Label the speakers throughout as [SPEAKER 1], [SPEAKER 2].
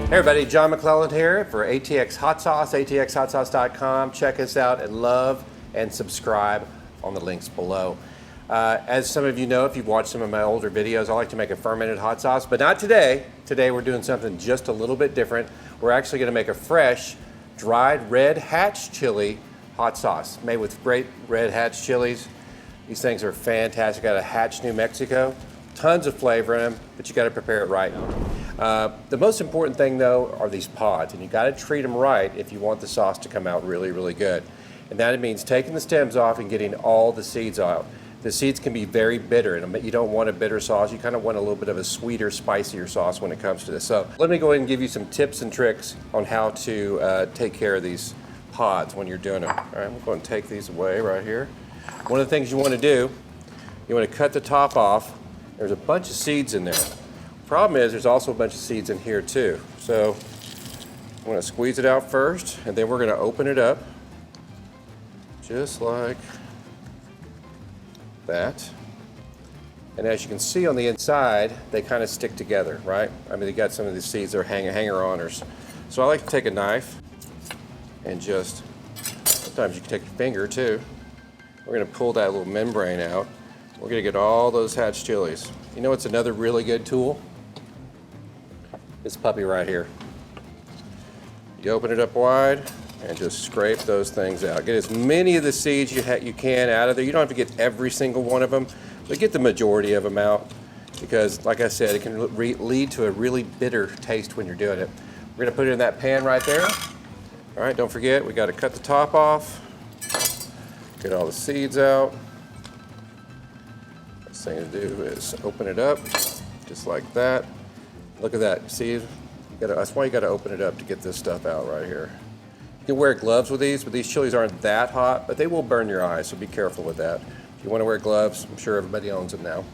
[SPEAKER 1] Hey everybody, John McClellan here for ATX Hot Sauce, atxhotsauce.com. Check us out and love and subscribe on the links below. As some of you know, if you've watched some of my older videos, I like to make a fermented hot sauce, but not today. Today we're doing something just a little bit different. We're actually going to make a fresh, dried red hatch chili hot sauce made with great red hatch chilies. These things are fantastic out of Hatch, New Mexico. Tons of flavor in them, but you got to prepare it right. The most important thing though are these pods, and you got to treat them right if you want the sauce to come out really, really good. And that means taking the stems off and getting all the seeds out. The seeds can be very bitter, and you don't want a bitter sauce. You kind of want a little bit of a sweeter, spicier sauce when it comes to this. So let me go ahead and give you some tips and tricks on how to take care of these pods when you're doing them. All right, I'm going to take these away right here. One of the things you want to do, you want to cut the top off. There's a bunch of seeds in there. Problem is, there's also a bunch of seeds in here too. So I'm going to squeeze it out first, and then we're going to open it up, just like that. And as you can see on the inside, they kind of stick together, right? I mean, they got some of these seeds that are hanger-oners. So I like to take a knife and just, sometimes you can take your finger too. We're going to pull that little membrane out. We're going to get all those hatch chilies. You know what's another really good tool? This puppy right here. You open it up wide and just scrape those things out. Get as many of the seeds you can out of there. You don't have to get every single one of them, but get the majority of them out, because like I said, it can lead to a really bitter taste when you're doing it. We're going to put it in that pan right there. All right, don't forget, we got to cut the top off. Get all the seeds out. Next thing to do is open it up, just like that. Look at that, see? That's why you gotta open it up to get this stuff out right here. You can wear gloves with these, but these chilies aren't that hot, but they will burn your eyes, so be careful with that. If you wanna wear gloves, I'm sure everybody owns them now.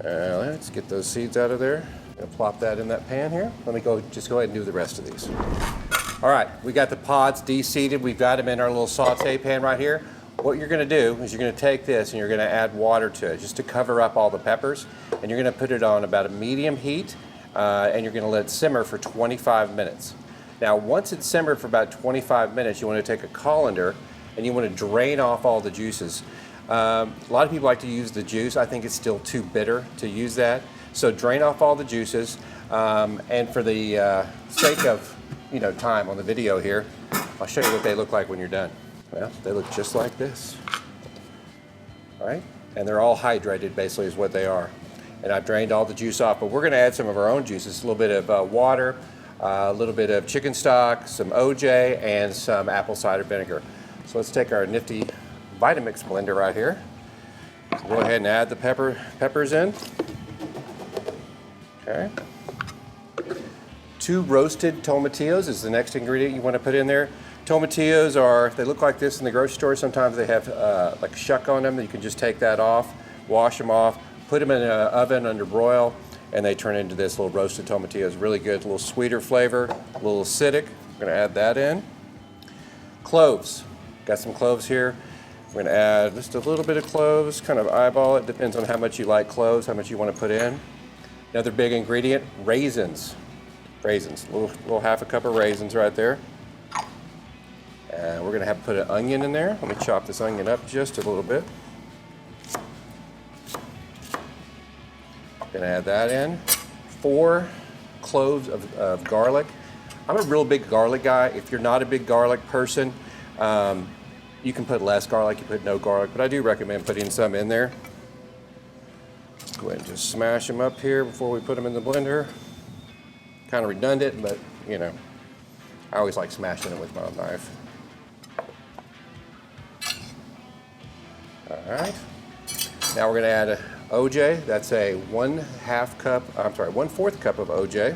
[SPEAKER 1] Let's get those seeds out of there. I'm gonna plop that in that pan here. Let me just go ahead and do the rest of these. All right, we got the pods de-seeded. We've got them in our little saute pan right here. What you're going to do is you're going to take this and you're going to add water to it just to cover up all the peppers, and you're going to put it on about a medium heat, and you're going to let it simmer for 25 minutes. Now once it's simmered for about 25 minutes, you want to take a colander and you want to drain off all the juices. A lot of people like to use the juice. I think it's still too bitter to use that. So drain off all the juices, and for the sake of time on the video here, I'll show you what they look like when you're done. Well, they look just like this. All right, and they're all hydrated basically is what they are. And I've drained all the juice off, but we're gonna add some of our own juices, a little bit of water, a little bit of chicken stock, some OJ, and some apple cider vinegar. So let's take our nifty Vitamix blender right here. Go ahead and add the peppers in. Okay. 2 roasted tomatillos is the next ingredient you wanna put in there. Tomatillos they look like this in the grocery store. Sometimes they have like a shuck on them. You can just take that off, wash them off, put them in an oven under broil, and they turn into this little roasted tomatillos. Really good, a little sweeter flavor, a little acidic. We're gonna add that in. Cloves, got some cloves here. We're gonna add just a little bit of cloves, kind of eyeball it. Depends on how much you like cloves, how much you wanna put in. Another big ingredient, raisins. Raisins, a little half a cup of raisins right there. We're going to put an onion in there. Let me chop this onion up just a little bit. Going to add that in. 4 cloves of garlic. I'm a real big garlic guy. If you're not a big garlic person, you can put less garlic, you put no garlic, but I do recommend putting some in there. Go ahead and just smash them up here before we put them in the blender. Kind of redundant, but I always like smashing it with my knife. All right, now we're going to add a OJ. That's a 1/4 cup of OJ,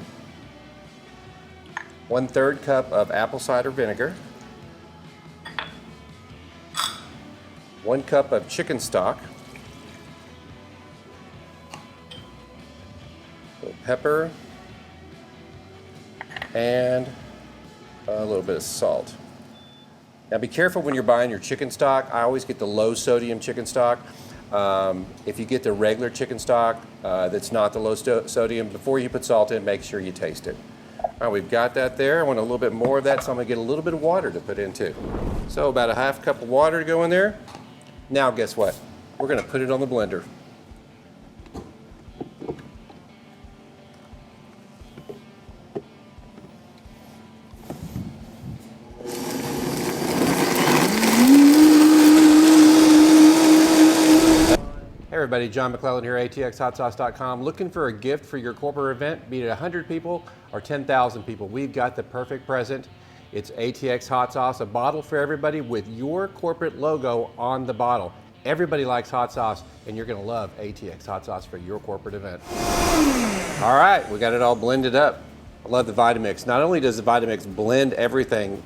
[SPEAKER 1] 1/3 cup of apple cider vinegar, 1 cup of chicken stock, a little pepper, and a little bit of salt. Now be careful when you're buying your chicken stock. I always get the low sodium chicken stock. If you get the regular chicken stock that's not the low sodium, before you put salt in, make sure you taste it. All right, we've got that there. I want a little bit more of that, so I'm gonna get a little bit of water to put in too. So about a half cup of water to go in there. Now guess what? We're gonna put it on the blender. Hey everybody, John McClellan here, atxhotsauce.com. Looking for a gift for your corporate event, be it 100 people or 10,000 people. We've got the perfect present. It's ATX Hot Sauce, a bottle for everybody with your corporate logo on the bottle. Everybody likes hot sauce, and you're gonna love ATX Hot Sauce for your corporate event. All right, we got it all blended up. I love the Vitamix. Not only does the Vitamix blend everything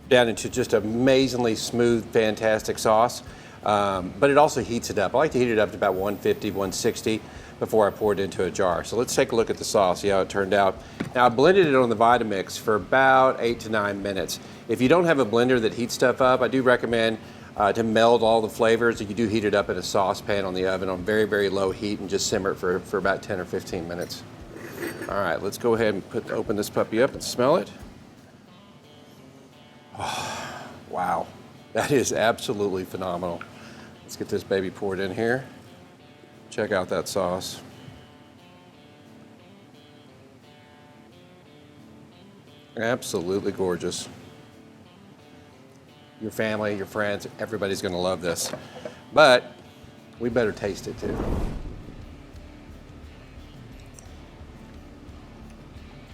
[SPEAKER 1] down into just amazingly smooth, fantastic sauce, but it also heats it up. I like to heat it up to about 150, 160 before I pour it into a jar. So let's take a look at the sauce, see how it turned out. Now I blended it on the Vitamix for about 8 to 9 minutes. If you don't have a blender that heats stuff up, I do recommend to meld all the flavors. You do heat it up in a saucepan on the oven on very, very low heat and just simmer it for about 10 or 15 minutes. All right, let's go ahead and open this puppy up and smell it. Oh, wow, that is absolutely phenomenal. Let's get this baby poured in here. Check out that sauce. Absolutely gorgeous. Your family, your friends, everybody's gonna love this. But we better taste it too.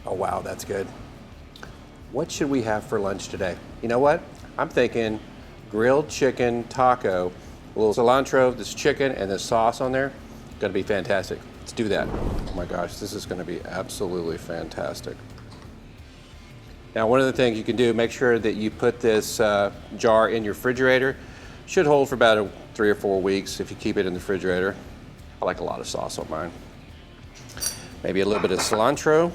[SPEAKER 1] Oh wow, that's good. What should we have for lunch today? You know what? I'm thinking grilled chicken taco, a little cilantro, this chicken, and this sauce on there. Gonna be fantastic. Let's do that. Oh my gosh, this is gonna be absolutely fantastic. Now, one of the things you can do, make sure that you put this jar in your refrigerator. Should hold for about 3 or 4 weeks if you keep it in the refrigerator. I like a lot of sauce on mine. Maybe a little bit of cilantro.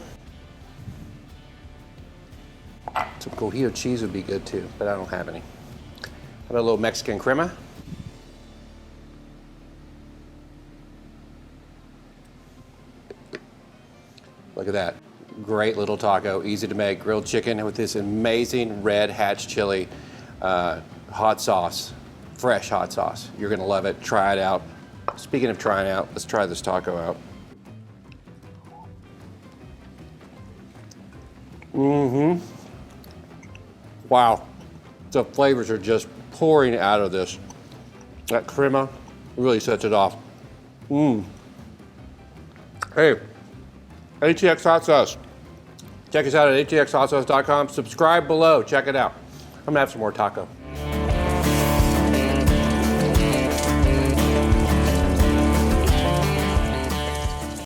[SPEAKER 1] Some cotija cheese would be good too, but I don't have any. How about a little Mexican crema? Look at that. Great little taco, easy to make, grilled chicken with this amazing red hatch chili hot sauce, fresh hot sauce. You're gonna love it, try it out. Speaking of trying out, let's try this taco out. Wow, the flavors are just pouring out of this. That crema really sets it off. Hey, ATX Hot Sauce. Check us out at atxhotsauce.com. Subscribe below. Check it out. I'm gonna have some more taco.